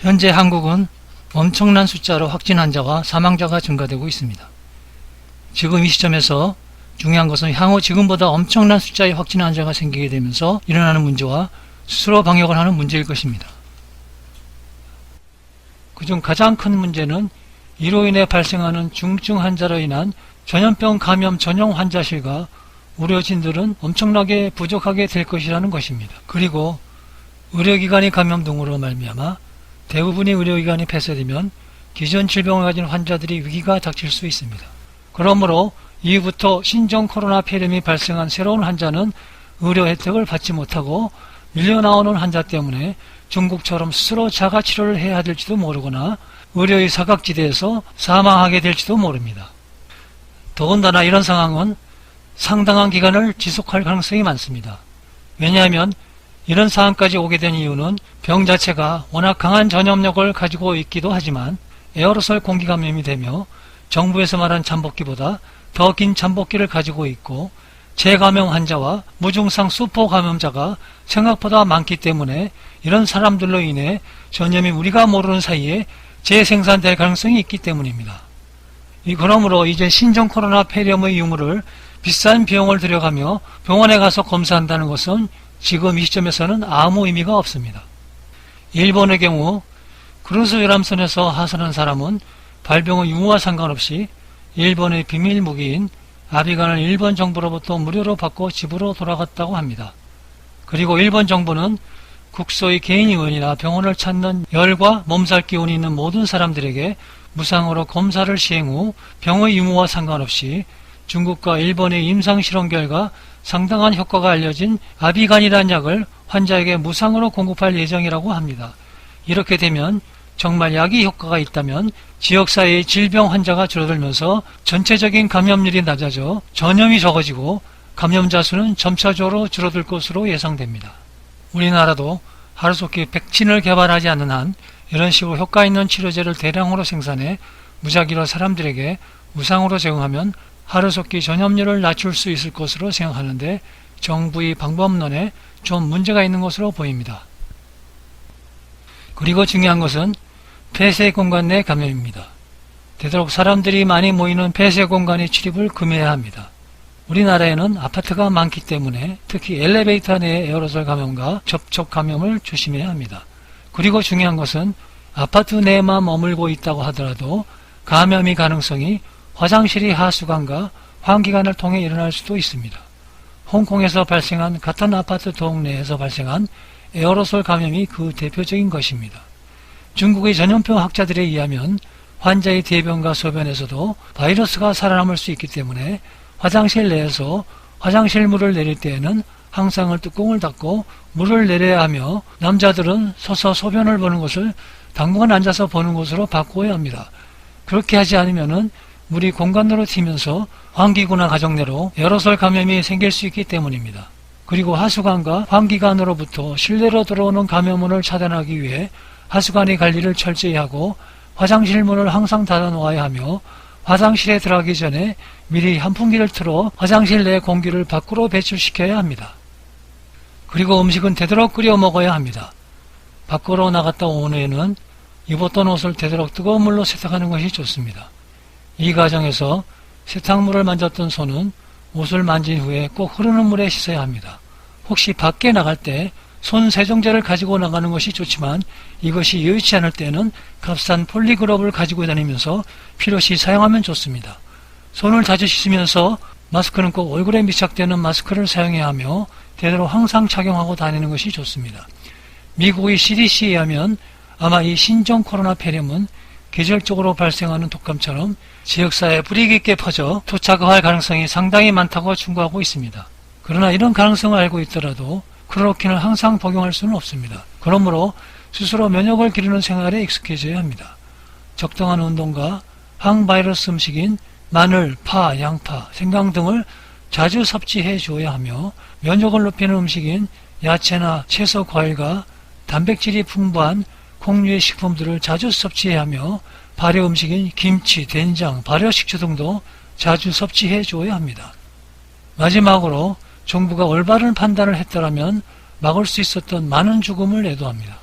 현재 한국은 엄청난 숫자로 확진 환자와 사망자가 증가되고 있습니다. 지금 이 시점에서 중요한 것은 향후 지금보다 엄청난 숫자의 확진 환자가 생기게 되면서 일어나는 문제와 스스로 방역을 하는 문제일 것입니다. 그중 가장 큰 문제는 이로 인해 발생하는 중증 환자로 인한 전염병 감염 전용 환자실과 의료진들은 엄청나게 부족하게 될 것이라는 것입니다. 그리고 의료기관이 감염 등으로 말미암아 대부분의 의료기관이 폐쇄되면 기존 질병을 가진 환자들이 위기가 닥칠 수 있습니다. 그러므로 이후부터 신종 코로나 폐렴이 발생한 새로운 환자는 의료 혜택을 받지 못하고 밀려나오는 환자 때문에 중국처럼 스스로 자가치료를 해야 될지도 모르거나 의료의 사각지대에서 사망하게 될지도 모릅니다. 더군다나 이런 상황은 상당한 기간을 지속할 가능성이 많습니다. 왜냐하면 이런 상황까지 오게 된 이유는 병 자체가 워낙 강한 전염력을 가지고 있기도 하지만 에어로솔 공기감염이 되며 정부에서 말한 잠복기보다 더 긴 잠복기를 가지고 있고 재감염 환자와 무증상 수포 감염자가 생각보다 많기 때문에 이런 사람들로 인해 전염이 우리가 모르는 사이에 재생산될 가능성이 있기 때문입니다. 그러므로 이제 신종 코로나 폐렴의 유무를 비싼 비용을 들여가며 병원에 가서 검사한다는 것은 지금 이 시점에서는 아무 의미가 없습니다. 일본의 경우 크루즈 유람선에서 하선한 사람은 발병의 유무와 상관없이 일본의 비밀 무기인 아비간을 일본 정부로부터 무료로 받고 집으로 돌아갔다고 합니다. 그리고 일본 정부는 국소의 개인 의원이나 병원을 찾는 열과 몸살 기운이 있는 모든 사람들에게 무상으로 검사를 시행 후 병의 유무와 상관없이 중국과 일본의 임상실험 결과 상당한 효과가 알려진 아비간이라는 약을 환자에게 무상으로 공급할 예정이라고 합니다. 이렇게 되면 정말 약이 효과가 있다면 지역사회의 질병 환자가 줄어들면서 전체적인 감염률이 낮아져 전염이 적어지고 감염자 수는 점차적으로 줄어들 것으로 예상됩니다. 우리나라도 하루속히 백신을 개발하지 않는 한 이런 식으로 효과 있는 치료제를 대량으로 생산해 무작위로 사람들에게 무상으로 제공하면 하루속히 전염률을 낮출 수 있을 것으로 생각하는데 정부의 방법론에 좀 문제가 있는 것으로 보입니다. 그리고 중요한 것은 폐쇄 공간 내 감염입니다. 되도록 사람들이 많이 모이는 폐쇄 공간의 출입을 금해야 합니다. 우리나라에는 아파트가 많기 때문에 특히 엘리베이터 내의 에어로솔 감염과 접촉 감염을 조심해야 합니다. 그리고 중요한 것은 아파트 내에만 머물고 있다고 하더라도 감염의 가능성이 화장실의 하수관과 환기관을 통해 일어날 수도 있습니다. 홍콩에서 발생한 같은 아파트 동네에서 발생한 에어로솔 감염이 그 대표적인 것입니다. 중국의 전염병 학자들에 의하면 환자의 대변과 소변에서도 바이러스가 살아남을 수 있기 때문에 화장실 내에서 화장실 물을 내릴 때에는 항상 뚜껑을 닫고 물을 내려야 하며 남자들은 서서 소변을 보는 것을 당분간 앉아서 보는 것으로 바꾸어야 합니다. 그렇게 하지 않으면 물이 공간으로 튀면서 환기구나 가정 내로 에어로솔 감염이 생길 수 있기 때문입니다. 그리고 하수관과 환기관으로부터 실내로 들어오는 감염원을 차단하기 위해 하수관의 관리를 철저히 하고 화장실 문을 항상 닫아 놓아야 하며 화장실에 들어가기 전에 미리 환풍기를 틀어 화장실 내 공기를 밖으로 배출시켜야 합니다. 그리고 음식은 되도록 끓여 먹어야 합니다. 밖으로 나갔다 온 후에는 입었던 옷을 되도록 뜨거운 물로 세탁하는 것이 좋습니다. 이 과정에서 세탁물을 만졌던 손은 옷을 만진 후에 꼭 흐르는 물에 씻어야 합니다. 혹시 밖에 나갈 때 손 세정제를 가지고 나가는 것이 좋지만 이것이 여의치 않을 때는 값싼 폴리그럽을 가지고 다니면서 필요시 사용하면 좋습니다. 손을 자주 씻으면서 마스크는 꼭 얼굴에 밀착되는 마스크를 사용해야 하며 되도록 항상 착용하고 다니는 것이 좋습니다. 미국의 CDC에 의하면 아마 이 신종 코로나 폐렴은 계절적으로 발생하는 독감처럼 지역사회에 뿌리 깊게 퍼져 토착화할 가능성이 상당히 많다고 충고하고 있습니다. 그러나 이런 가능성을 알고 있더라도 클로로킨을 항상 복용할 수는 없습니다. 그러므로 스스로 면역을 기르는 생활에 익숙해져야 합니다. 적당한 운동과 항바이러스 음식인 마늘, 파, 양파, 생강 등을 자주 섭취해 주어야 하며 면역을 높이는 음식인 야채나 채소, 과일과 단백질이 풍부한 콩류의 식품들을 자주 섭취해야 하며 발효 음식인 김치, 된장, 발효식초 등도 자주 섭취해 주어야 합니다. 마지막으로 정부가 올바른 판단을 했더라면 막을 수 있었던 많은 죽음을 애도합니다.